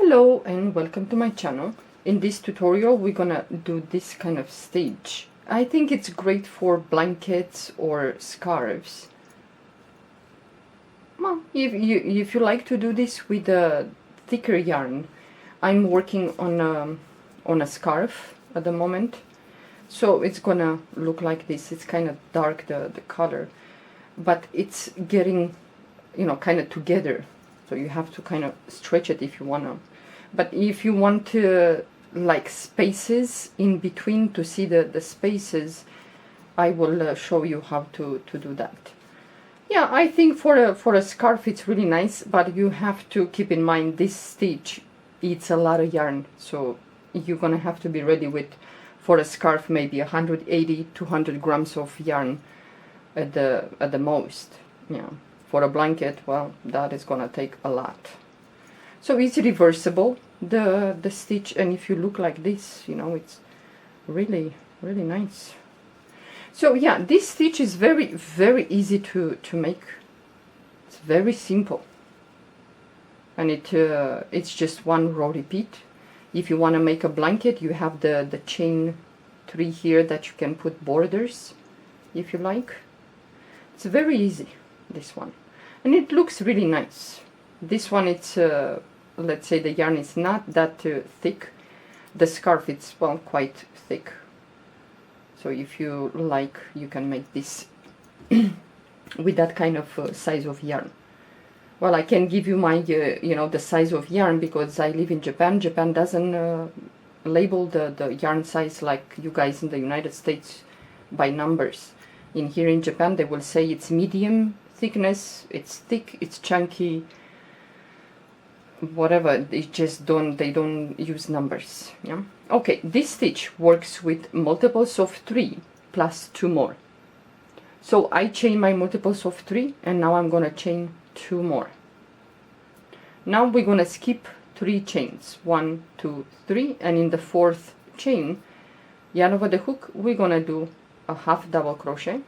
Hello and welcome to my channel. In this tutorial we're gonna do this kind of stitch. I think it's great for blankets or scarves. Well, if you like to do this with a thicker yarn, I'm working on a scarf at the moment, so it's gonna look like this. It's kind of dark, the color, but it's getting, you know, kind of together. So you have to kind of stretch it if you want to. But if you want to, like, spaces in between to see the spaces, I will show you how to do that. Yeah, I think for a scarf it's really nice, but you have to keep in mind this stitch eats a lot of yarn. So you're going to have to be ready with, for a scarf, maybe 180, 200 grams of yarn at the most. Yeah. For a blanket, well, that is gonna take a lot. So it's reversible, the stitch, and if you look like this, you know, it's really nice. So yeah, this stitch is very easy to make. It's very simple, and it's just one row repeat. If you want to make a blanket, you have the chain 3 here that you can put borders if you like. It's very easy, this one, and it looks really nice. This one, it's let's say the yarn is not that thick. The scarf, it's, well, quite thick, so if you like, you can make this with that kind of size of yarn. Well, I can give you my you know, the size of yarn because I live in Japan. Japan doesn't label the yarn size like you guys in the United States by numbers. In here in Japan, they will say it's medium thickness, it's thick, it's chunky, whatever. They just they don't use numbers. Yeah. Okay, this stitch works with multiples of 3 plus 2 more. So I chain my multiples of 3, and now I'm gonna chain 2 more. Now we're gonna skip 3 chains, 1, 2, 3, and in the 4th chain, yarn over the hook, we're gonna do a half double crochet.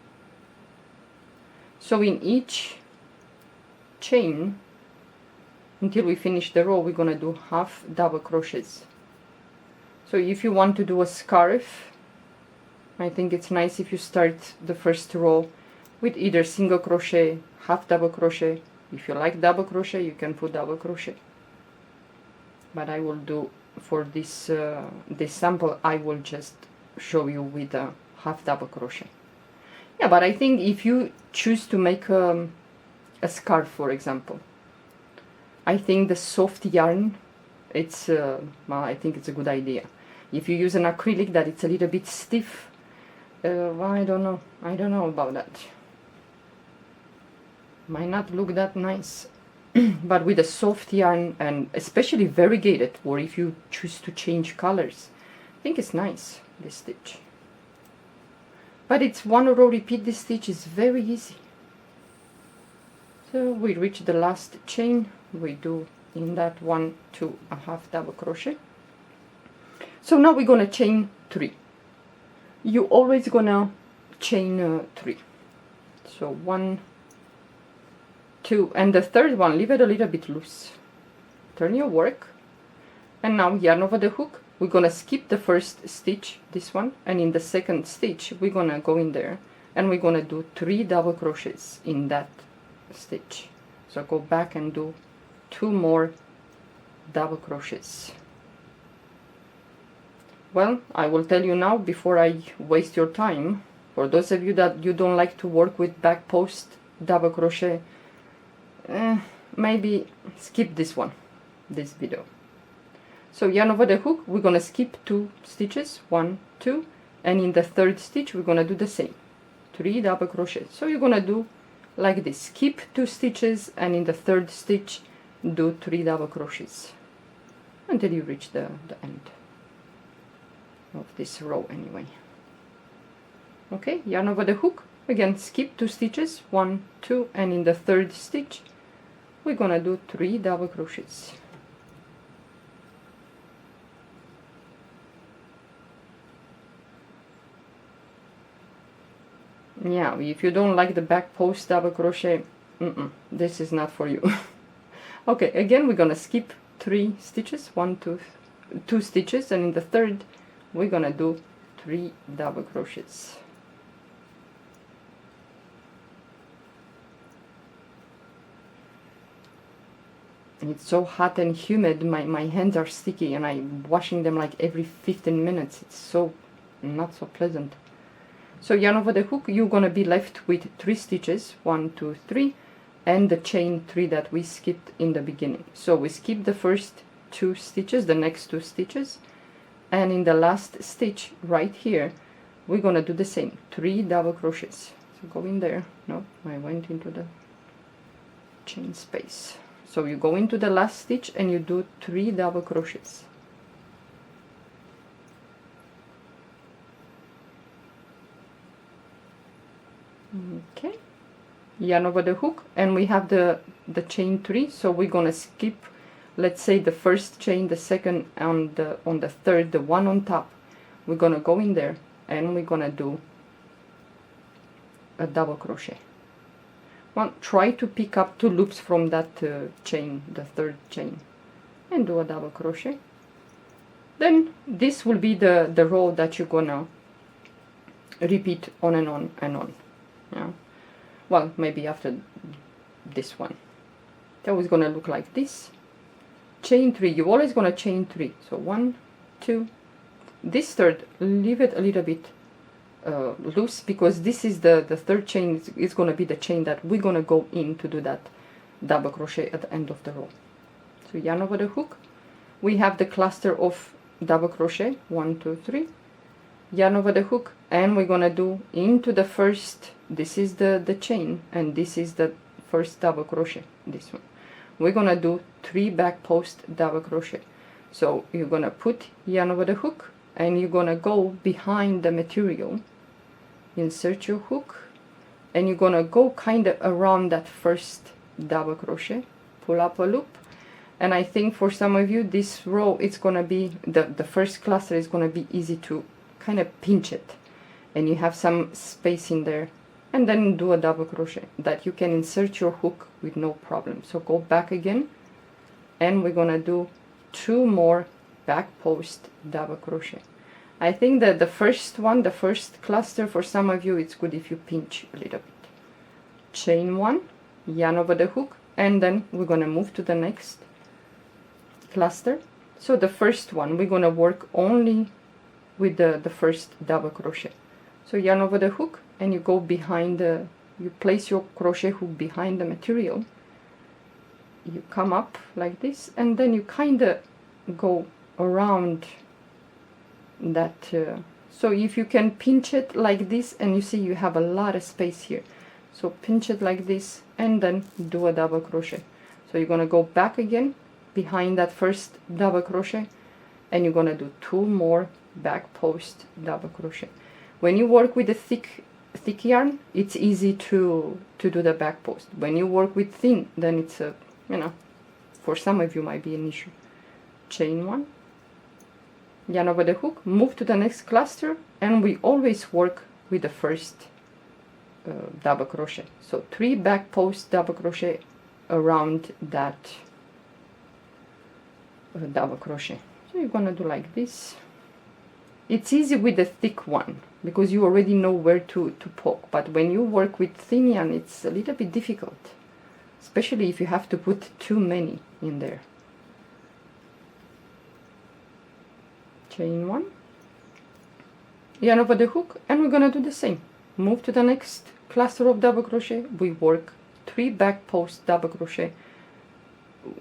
So in each chain, until we finish the row, we're gonna do half double crochets. So if you want to do a scarf, I think it's nice if you start the first row with either single crochet, half double crochet. If you like double crochet, you can put double crochet, but I will do, for this this sample, I will just show you with a half double crochet. Yeah, but I think if you choose to make a scarf, for example, I think the soft yarn, it's well, I think it's a good idea. If you use an acrylic that it's a little bit stiff, well, I don't know about that. Might not look that nice. But with a soft yarn, and especially variegated, or if you choose to change colors, I think it's nice, this stitch. But it's one row repeat. This stitch is very easy. So we reach the last chain, we do in that 1, 2, a half double crochet. So now we're gonna chain 3. You always gonna chain 3. So 1, 2, and the third one, leave it a little bit loose. Turn your work, and now yarn over the hook. We're gonna skip the first stitch, this one, and in the second stitch we're gonna go in there and we're gonna do 3 double crochets in that stitch. So go back and do 2 more double crochets. Well, I will tell you now, before I waste your time, for those of you that you don't like to work with back post double crochet, maybe skip this video. So yarn over the hook, we're gonna skip 2 stitches, 1, 2, and in the third stitch we're gonna do the same, 3 double crochets. So you're gonna do like this, skip 2 stitches, and in the third stitch do 3 double crochets until you reach the end of this row anyway. Okay, yarn over the hook, again skip 2 stitches, 1, 2, and in the third stitch we're gonna do 3 double crochets. Yeah, if you don't like the back post double crochet, this is not for you. Okay, again we're gonna skip 3 stitches, 2 stitches, and in the third we're gonna do 3 double crochets. It's so hot and humid, my hands are sticky, and I'm washing them like every 15 minutes. It's so not so pleasant. So yarn over the hook, you're gonna be left with 3 stitches, 1, 2, 3, and the chain 3 that we skipped in the beginning. So we skip the first 2 stitches, the next 2 stitches, and in the last stitch right here we're gonna do the same, 3 double crochets. So go in there. No, I went into the chain space. So you go into the last stitch and you do 3 double crochets. Okay, yarn over the hook, and we have the chain 3, so we're gonna skip, let's say, the first chain, the second, and on the third, the one on top, we're gonna go in there and we're gonna do a double crochet. Well, try to pick up 2 loops from that chain, the third chain, and do a double crochet. Then this will be the row that you're gonna repeat on and on and on. Yeah, well, maybe after this one. It's always gonna look like this. Chain 3, you're always gonna chain 3. So 1, 2, this third, leave it a little bit loose, because this is the third chain is gonna be the chain that we're gonna go in to do that double crochet at the end of the row. So yarn over the hook, we have the cluster of double crochet, 1, 2, 3, yarn over the hook, and we're gonna do into the first, this is the chain, and this is the first double crochet, this one. We're gonna do 3 back post double crochet. So you're gonna put yarn over the hook, and you're gonna go behind the material, insert your hook, and you're gonna go kind of around that first double crochet, pull up a loop. And I think for some of you this row, it's gonna be the first cluster is gonna be easy to kind of pinch it, and you have some space in there, and then do a double crochet that you can insert your hook with no problem. So go back again, and we're gonna do 2 more back post double crochet. I think that the first one, the first cluster, for some of you it's good if you pinch a little bit. Chain 1, yarn over the hook, and then we're gonna move to the next cluster. So the first one we're gonna work only with the first double crochet. So yarn over the hook, and you go behind you place your crochet hook behind the material, you come up like this, and then you kind of go around that, so if you can pinch it like this, and you see you have a lot of space here, so pinch it like this and then do a double crochet. So you're gonna go back again behind that first double crochet, and you're gonna do 2 more back post double crochet. When you work with a thick yarn, it's easy to do the back post. When you work with thin, then it's a, for some of you might be an issue. Chain 1, yarn over the hook, move to the next cluster, and we always work with the first double crochet. So 3 back post double crochet around that double crochet. So you're gonna do like this. It's easy with the thick one because you already know where to poke, but when you work with thin yarn it's a little bit difficult, especially if you have to put too many in there. Chain 1, yarn over the hook, and we're gonna do the same. Move to the next cluster of double crochet. We work 3 back post double crochet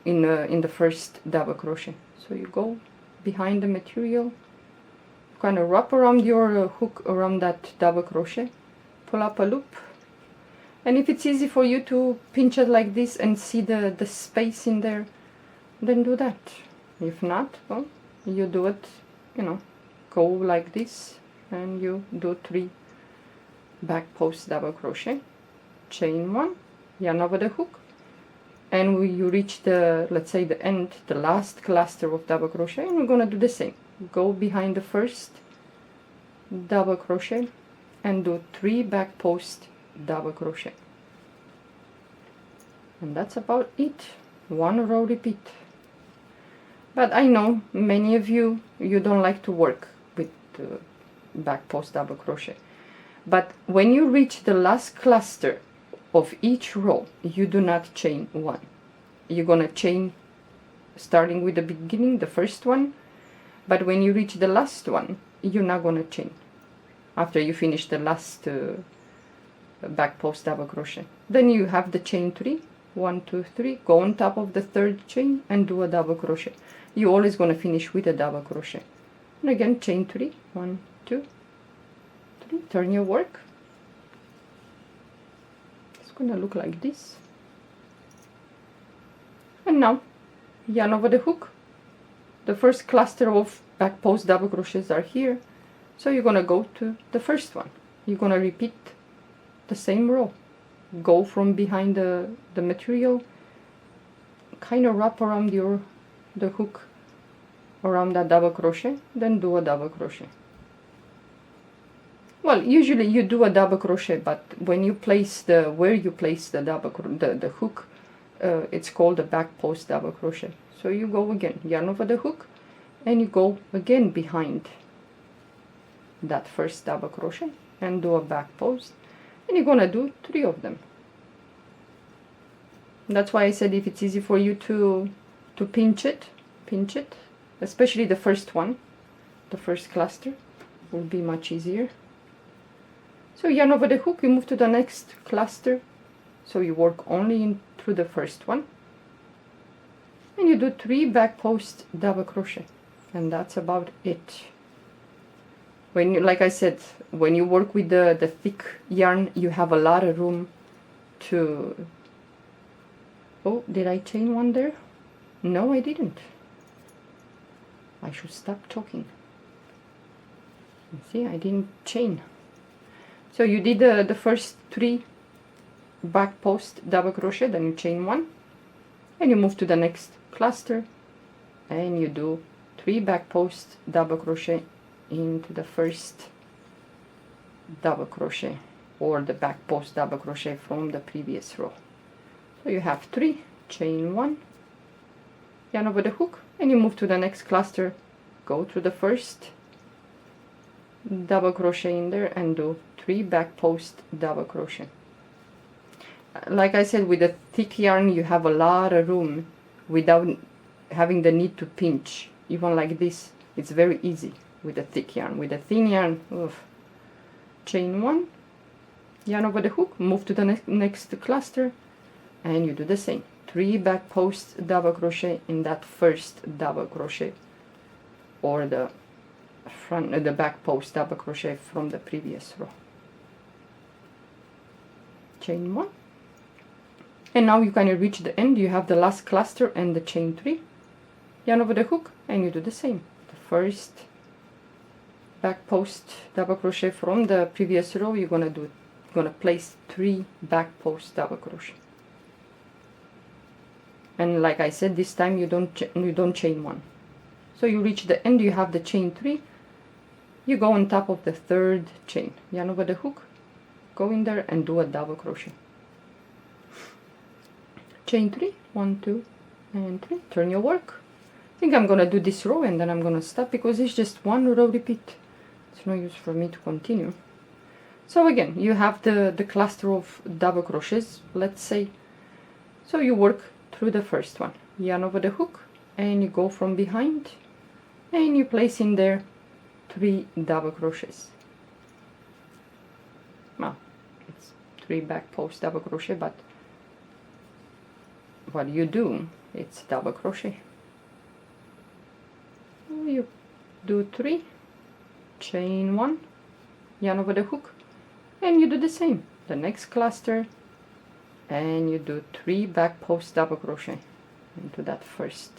in the first double crochet. So you go behind the material, kind of wrap around your hook around that double crochet, pull up a loop, and if it's easy for you to pinch it like this and see the space in there, then do that. If not, well, you do it, go like this, and you do 3 back post double crochet, chain 1, yarn over the hook, and you reach the, let's say, the end, the last cluster of double crochet, and we're gonna do the same. Go behind the first double crochet and do 3 back post double crochet, and that's about it. 1 row repeat. But I know many of you don't like to work with back post double crochet. But when you reach the last cluster of each row, you do not chain one. You're gonna chain starting with the beginning, the first one, but when you reach the last one, you're not gonna chain after you finish the last back post double crochet. Then you have the chain 3, 1 2 3, go on top of the third chain and do a double crochet. You're always gonna finish with a double crochet. And again, chain 3, 1 2 3, turn your work. It's gonna look like this. And now yarn over the hook. The first cluster of back post double crochets are here, so you're gonna go to the first one. You're gonna repeat the same row. Go from behind the material, kind of wrap around the hook around that double crochet, then do a double crochet. Well, usually you do a double crochet, but when you place where you place the the hook, it's called a back post double crochet. So you go again, yarn over the hook, and you go again behind that first double crochet and do a back post, and you're gonna do 3 of them. That's why I said if it's easy for you to pinch it, especially the first one, the first cluster will be much easier. So yarn over the hook, you move to the next cluster, so you work only through the first one, and you do 3 back post double crochet, and that's about it. When you, like I said, when you work with the thick yarn, you have a lot of room to... Oh, did I chain one there? No, I didn't. I should stop talking. See, I didn't chain. So you did the first 3 back post double crochet, then you chain 1, and you move to the next cluster, and you do 3 back post double crochet into the first double crochet, or the back post double crochet from the previous row. So you have 3, chain 1, yarn over the hook, and you move to the next cluster, go through the first double crochet in there and do 3 back post double crochet. Like I said, with the thick yarn you have a lot of room without having the need to pinch. Even like this, it's very easy with the thick yarn. With the thin yarn, oof. Chain 1, yarn over the hook, move to the next cluster, and you do the same. 3 back post double crochet in that first double crochet, or the back post double crochet from the previous row. Chain 1, and now you kind of reach the end. You have the last cluster and the chain 3, yarn over the hook, and you do the same. The first back post double crochet from the previous row, you're gonna place 3 back post double crochet. And like I said, this time you don't chain 1. So you reach the end, you have the chain 3, you go on top of the third chain, yarn over the hook, go in there and do a double crochet. Chain 3, 1 2 and 3, turn your work. I think I'm gonna do this row and then I'm gonna stop, because it's just one row repeat. It's no use for me to continue. So again, you have the cluster of double crochets, let's say. So you work through the first one, yarn over the hook, and you go from behind and you place in there 3 double crochets. Well, it's 3 back post double crochet, but what you do, it's double crochet. You do 3, chain 1, yarn over the hook, and you do the same, the next cluster, and you do 3 back post double crochet into that first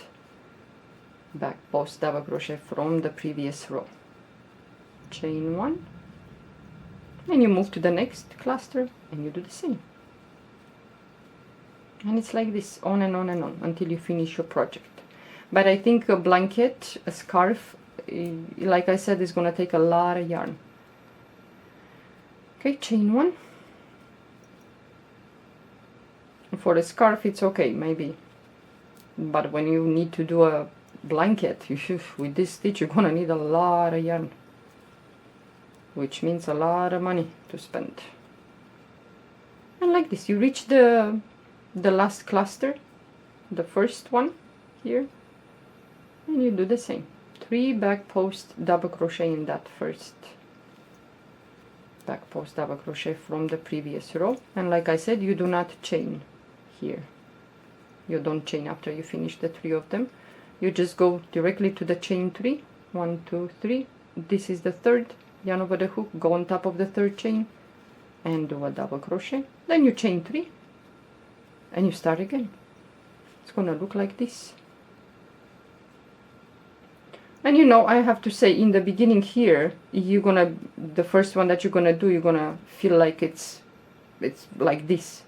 back post double crochet from the previous row. Chain 1, and you move to the next cluster and you do the same. And it's like this, on and on and on, until you finish your project. But I think a blanket, a scarf, like I said, is gonna take a lot of yarn. Okay, chain 1. For a scarf it's okay, maybe, but when you need to do a blanket, with this stitch you're gonna need a lot of yarn, which means a lot of money to spend. And like this, you reach the last cluster, the first one here, and you do the same. 3 back post double crochet in that first back post double crochet from the previous row. And like I said, you do not chain here. You don't chain after you finish the 3 of them. You just go directly to the chain 3. 1, 2, 3. This is the third, yarn over the hook, go on top of the third chain and do a double crochet. Then you chain 3 and you start again. It's gonna look like this. And you know, I have to say, in the beginning here, the first one that you're gonna do, you're gonna feel like it's like this.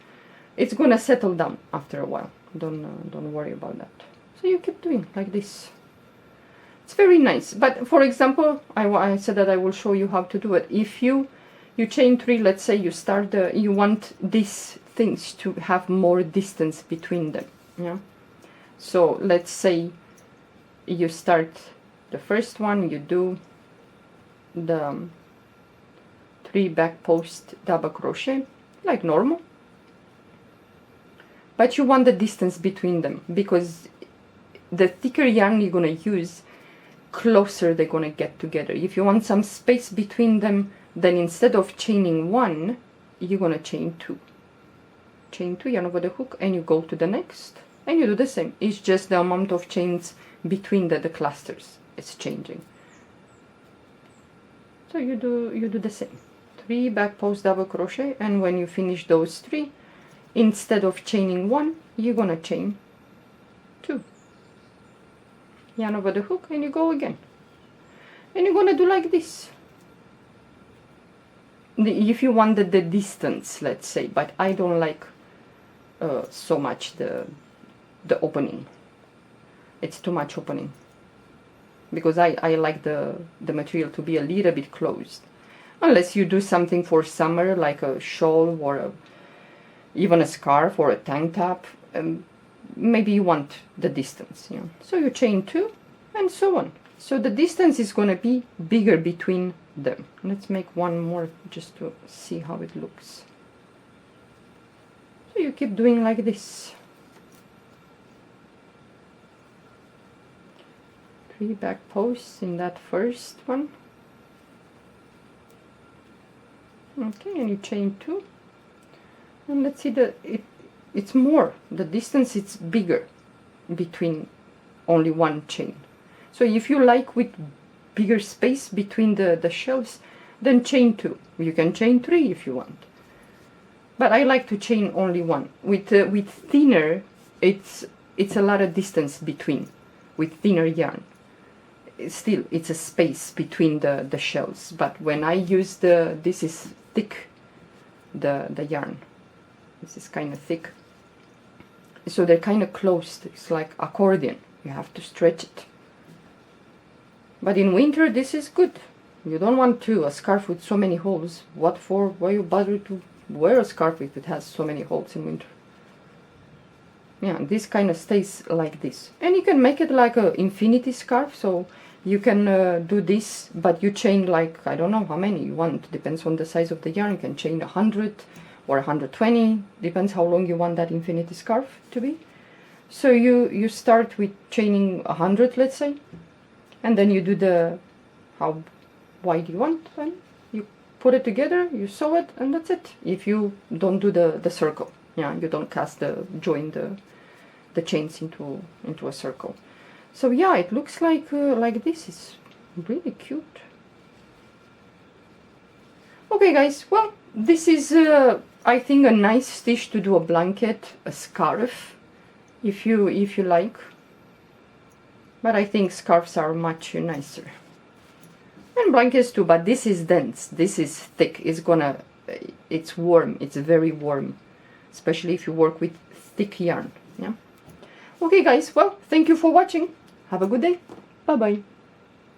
It's gonna settle down after a while. Don't worry about that. So you keep doing like this. It's very nice. But for example, I said that I will show you how to do it. If you chain 3, let's say you start you want these things to have more distance between them. Yeah. So let's say you start the first one, you do the 3 back post double crochet like normal, but you want the distance between them, because the thicker yarn you're going to use, closer they're going to get together. If you want some space between them, then instead of chaining 1, you're going to chain 2. Chain 2, yarn over the hook, and you go to the next, and you do the same. It's just the amount of chains between the clusters. It's changing. So you do the same. 3 back post double crochet, and when you finish those 3, instead of chaining 1, you're gonna chain 2. Yarn over the hook, and you go again. And you're gonna do like this. If you wanted the distance, let's say, but I don't like so much the opening. It's too much opening, because I like the material to be a little bit closed. Unless you do something for summer, like a shawl or even a scarf or a tank top, maybe you want the distance. Yeah. So you chain 2 and so on. So the distance is going to be bigger between them. Let's make one more just to see how it looks. So you keep doing like this. 3 back posts in that first one. Okay, and you chain 2. And let's see, it's more, the distance is bigger between only one chain. So if you like with bigger space between the shelves, then chain 2. You can chain 3 if you want. But I like to chain only 1. With thinner, it's a lot of distance between, with thinner yarn. Still, it's a space between the shells. But when I use this is thick, the yarn. This is kind of thick. So they're kind of closed. It's like accordion. You have to stretch it. But in winter, this is good. You don't want a scarf with so many holes. What for? Why you bother to wear a scarf if it has so many holes in winter? Yeah, this kind of stays like this. And you can make it like an infinity scarf. So you can do this, but you chain like, I don't know how many you want. Depends on the size of the yarn. You can chain 100 or 120. Depends how long you want that infinity scarf to be. So you start with chaining 100, let's say. And then you do how wide you want, and you put it together, you sew it, and that's it. If you don't do the circle, yeah, you don't join the chains into a circle. So yeah, it looks like this. It's really cute. Okay, guys. Well, this is I think a nice stitch to do a blanket, a scarf, if you like. But I think scarves are much nicer. And blankets too, but this is dense, this is thick, it's warm, it's very warm. Especially if you work with thick yarn, yeah? Okay guys, well, thank you for watching. Have a good day. Bye-bye.